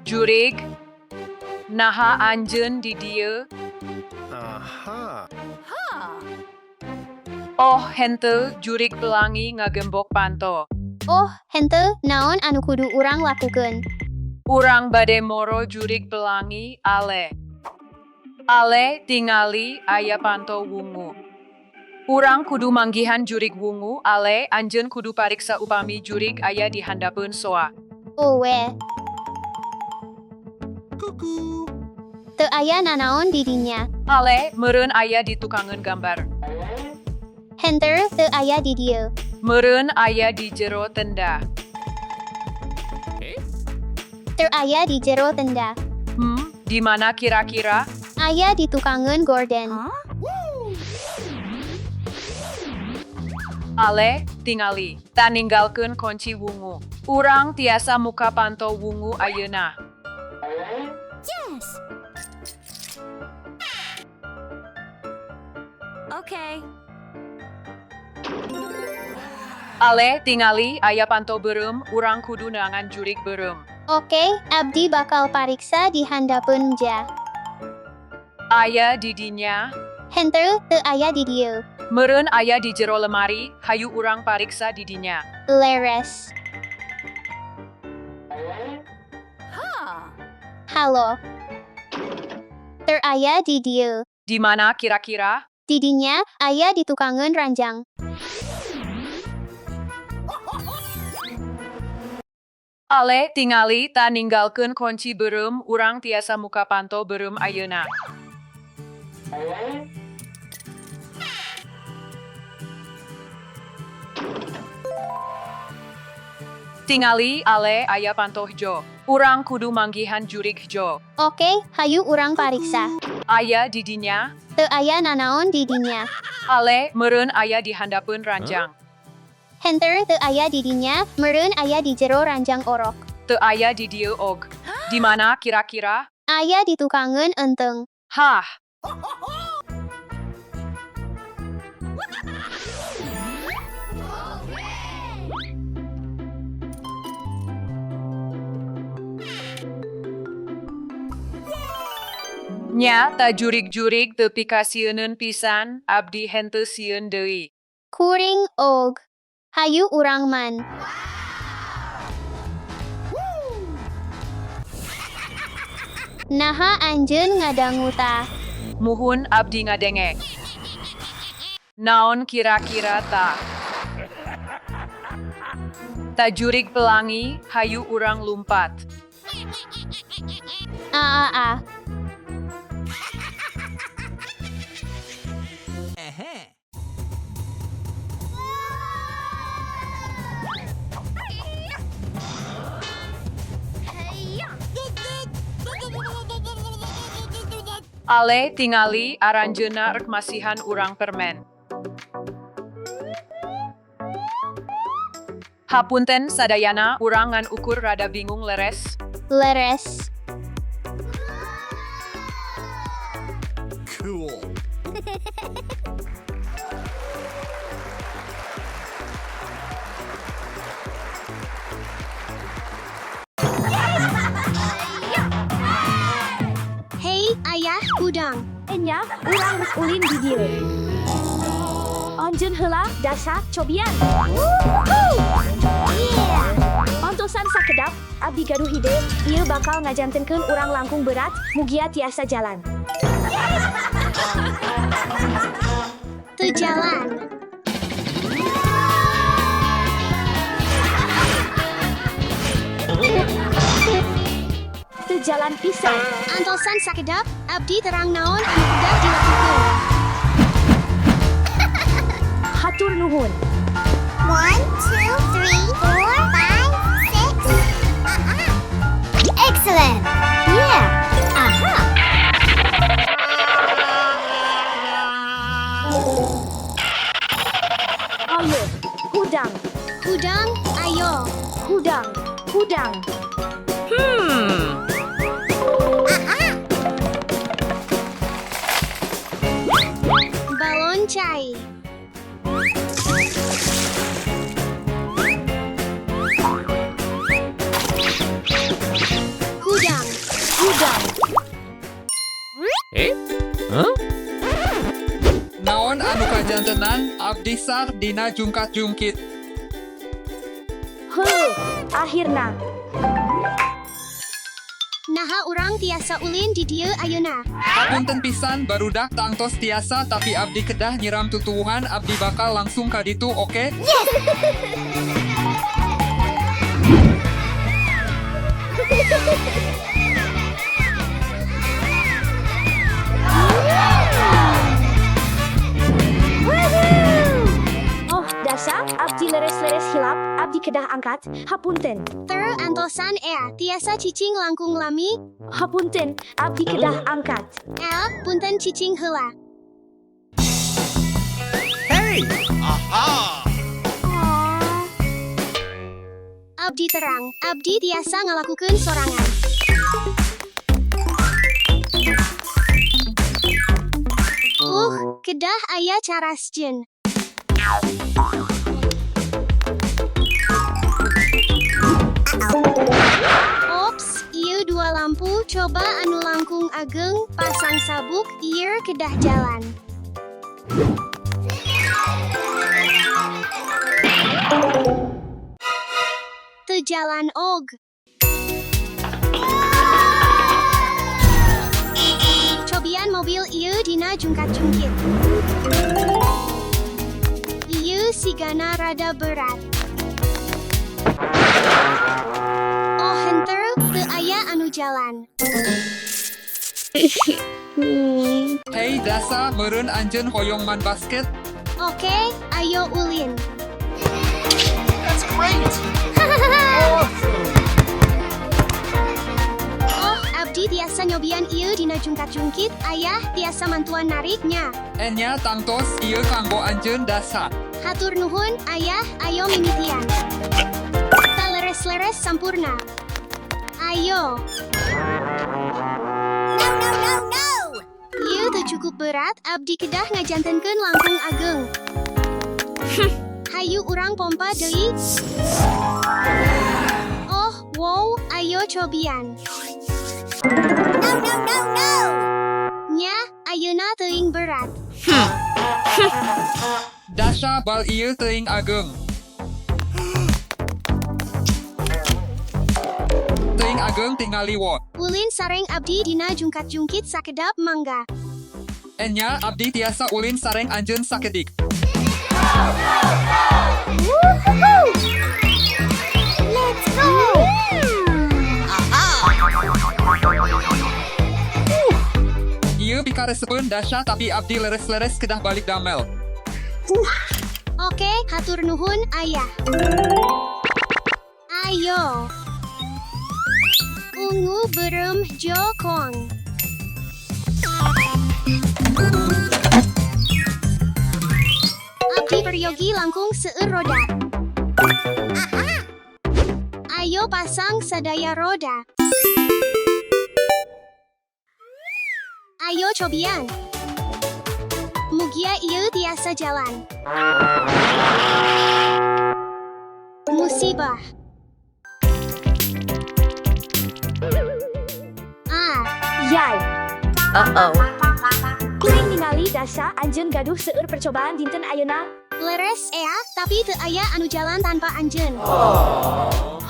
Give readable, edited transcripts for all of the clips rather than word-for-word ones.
Jurig, naha anjeun di dieu. Aha. Oh, henteu jurig pelangi ngagembok panto. Oh, henteu naon anu kudu urang lakukeun? Urang bade moro jurig pelangi ale. Ale tingali aya panto wungu. Urang kudu manggihan jurig wungu ale anjeun kudu pariksa upami jurig aya di handapeun soa. Oh we, Kuku. teu aya nanaon di dinya. Ale meureun aya di tukangeun gambar. Henteu teu aya di dieu. Meureun aya di jero tenda. Teu aya di jero tenda. Di mana kira-kira? Aya di tukangeun gorden. Ale, tingali, ta ninggalkeun kunci wungu. Urang tiasa muka panto wungu ayeuna. Yes. Okay. Ale, tingali, aya panto beureum, urang kudu neangan jurig beureum. Oke, abdi bakal pariksa di handapeun ja. Aya di dinya, Henteu teu aya di dieu. meureun aya di jero lemari, hayu urang pariksa di dinya. Leres. Halo. Teu aya di dieu. Di mana kira-kira? Di dinya aya di tukangeun ranjang. Ale, tingali, ta ninggalkeun kunci beureum, urang tiasa muka panto beureum ayeuna. Tingali, ale, aya panto hjo. Urang kudu manggihan jurig hjo. Oke, hayu urang pariksa. Aya di dinya, Teu aya nanaon di dinya. ale, meureun aya di handapeun ranjang. Henteu teu aya di dinya, meureun aya di jero ranjang orok. Teu aya di dieu og. Di mana kira-kira? Aya di tukangeun enteng. Hah, nya ta jurig-jurig teu pikasieun pisan, abdi henteu sieun deui. Kuring og. Hayu urang man. Naha anjeun ngadangu ta. Muhun abdi ngadengek. Naon kira-kira ta? Ta jurig pelangi, hayu urang lumpat. Ah. Ale, tingali, aranjeuna rek masihan urang permen. Hapunten sadayana, urang ngan ukur rada bingung leres. Leres. Cool. Hei, ayah, udang. Enya, urang geus ulin di dieu. Anjeun heula, dasar cobian. Yeah. Ontosan sakedap, abdi gaduh ide, ieu bakal ngajantenkeun urang langkung berat, mugia tiasa jalan. Teu jalan. Teu jalan pisan. Antosan sakedap, abdi terang naon anu kudu dilakukeun. Hatur nuhun. 1, 2, 3, 4, 5, 6. Excellent. Yeah. Aha. Ayo, hudang, Udang, ayo. hudang, hudang. Balon cai. dasar dina jungkat-jungkit. Akhirna. Naha urang tiasa ulin di dieu ayeuna. Hapunten pisan barudak tangtos tiasa tapi abdi kedah nyiram tutuwuhan abdi bakal langsung kaditu oke? Oh, dasa, abdi leres-leres hilap, abdi kedah angkat, hapunten. Antosan tiasa cicing langkung lami. Hapunten, abdi kedah angkat. Punten cicing heula. Hey! Aha! Abdi terang, abdi tiasa ngalakukeun sorangan. Kedah aya carasjeun. Ops, ieu dua lampu coba anu langkung ageng pasang sabuk ieu kedah jalan. Teu jalan og. Cobian mobil ieu dina jungkat-jungkit. Ieu sigana rada berat. Oh henter, teu aya anu jalan. Hei dasa meureun anjeun hoyong man basket. Oke, ayo ulin. That's great! Oh, abdi tiasa nyobian ieu dina jungkat-jungkit, ayah tiasa mantuan nariknya. Enya tangtos ieu kanggo anjeun dasa. Hatur nuhun, ayah, ayo mimitian. Ta leres-leres sampurna. Ayo. No! Ieu teu cukup berat, abdi kedah ngajantenkeun langkung ageng. Hayu urang pompa deui. Oh, wow, ayo cobian. No! Nya, ayeuna teuing berat. Dasa bal ieu teuing ageng. Teuing ageng tingali wo. Ulin sareng abdi dina jungkat-jungkit sakedap mangga. Enya abdi tiasa ulin sareng anjeun sakedik. Let's go! Ieu pikaresepeun dasa tapi abdi leres-leres kedah balik damel. Oke, hatur nuhun, ayah. Ayo. Ungu berem jokong. Abdi peryogi langkung seueur roda. Ayo pasang sadaya roda. Ayo cobian. Mugia ieu tiasa jalan. Musibah. Yai. Kuring ningali dasa anjeun gaduh seueur percobaan dinten ayeuna. Leres tapi teu aya anu jalan tanpa anjeun.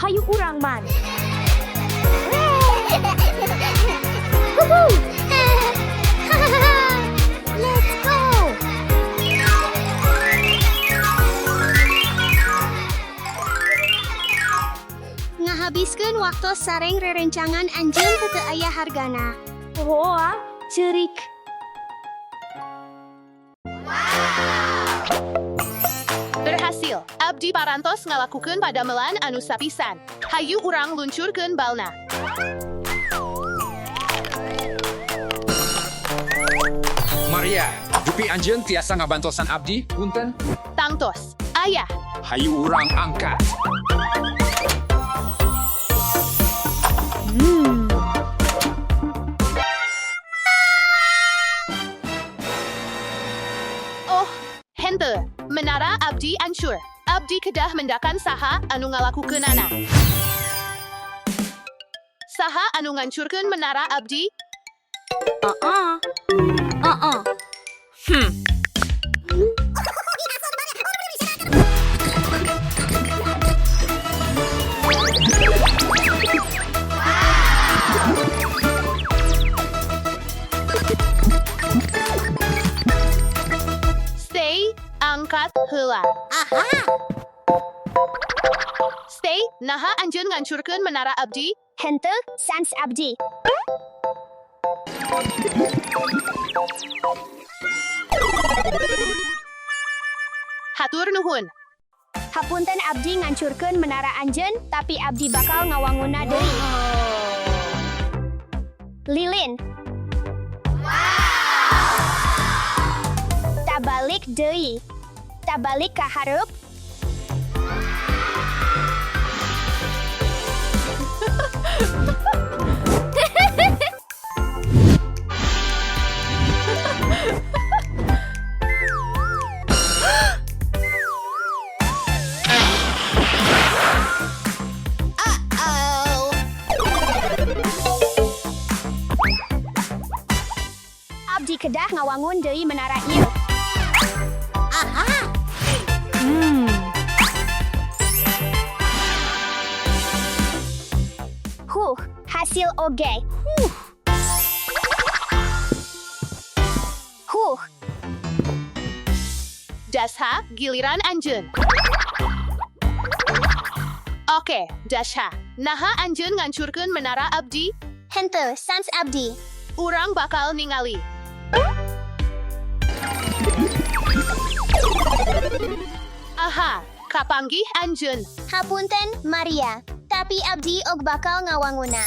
Hayu urang man. Let's go! Ngahabiskeun waktu sareng rerencangan anjeun teu aya hargana. Hoa, cerik. Berhasil, abdi parantos ngalakukeun padamelan anu sapisan. Hayu urang luncurkeun balna. Maria, Jupi anjeun tiasa ngabantosan abdi, punten. Tangtos, ayah. Hayu urang angkat. Oh, hente, menara abdi ancur. Abdi kedah mendakan saha anu ngalakukeunana. Saha anu ngancurkeun menara abdi? Stay, naha anjeun ngancurkeun menara abdi? Henteu, sans abdi. Hatur nuhun. Hapunten abdi ngancurkeun menara anjeun, tapi abdi bakal ngawanguna deui. Lilin. Tabalik deui. Tabalik ka hareup. Abdi kedah ngawangun deui menara ieu. Hasil oge. Dasha, giliran anjeun. Oke, Dasha. Naha anjeun ngancurkeun menara abdi? Henteu, sans abdi. Urang bakal ningali. Aha, kapanggih anjeun. Hapunten, Maria. Tapi abdi og bakal ngawanguna.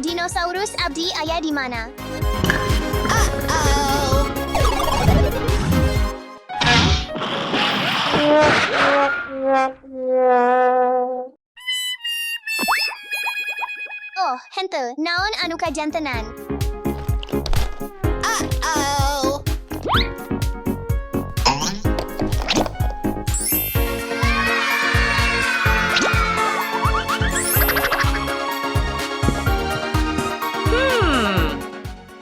Dinosaurus abdi aya di mana? Oh, henteu, naon anu kajantenan?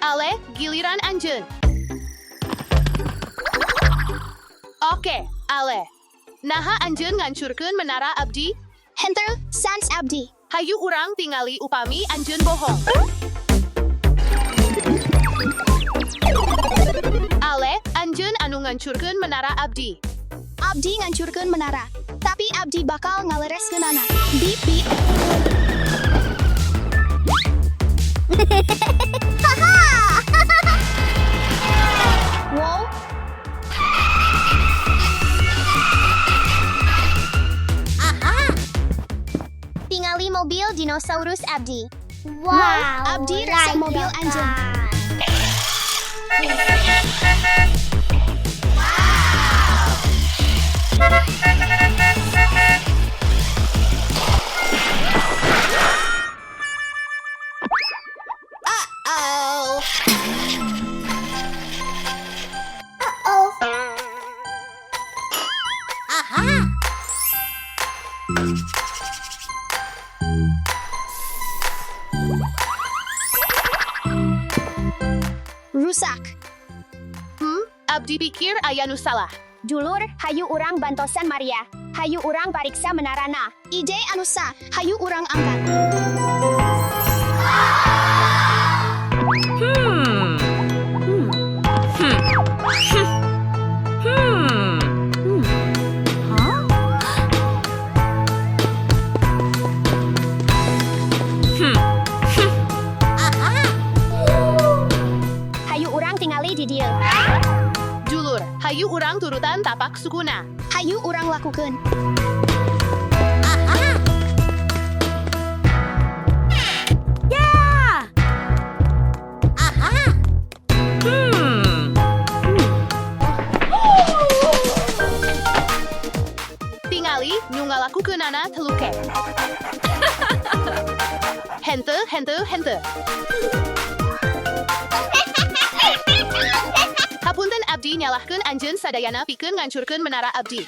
Ale, giliran anjeun. Oke, Ale. Naha anjeun ngancurkeun menara abdi? Henteu, sans abdi. Hayu urang tingali upami anjeun bohong. Ale, anjeun anu ngancurkeun menara abdi. Abdi ngancurkeun menara, tapi abdi bakal ngalereskeunana. Bip bip. Wow. Tingali mobil dinosaurus abdi. Wow. Abdi rasa mobil anjeun. Rusak. Abdi pikir aya nu salah. Dulur, hayu urang bantosan Maria. Hayu urang pariksa menarana. Ide anu sah, hayu urang angkat. Hayu urang tingali di dieu. Dulur, hayu urang turutan tapak sukuna. Hayu urang lakukeun. tingali nu ngalakukeunana teluke. Hente. Hapunten abdi nyalahkeun anjeun sadayana pikeun ngancurkeun menara abdi.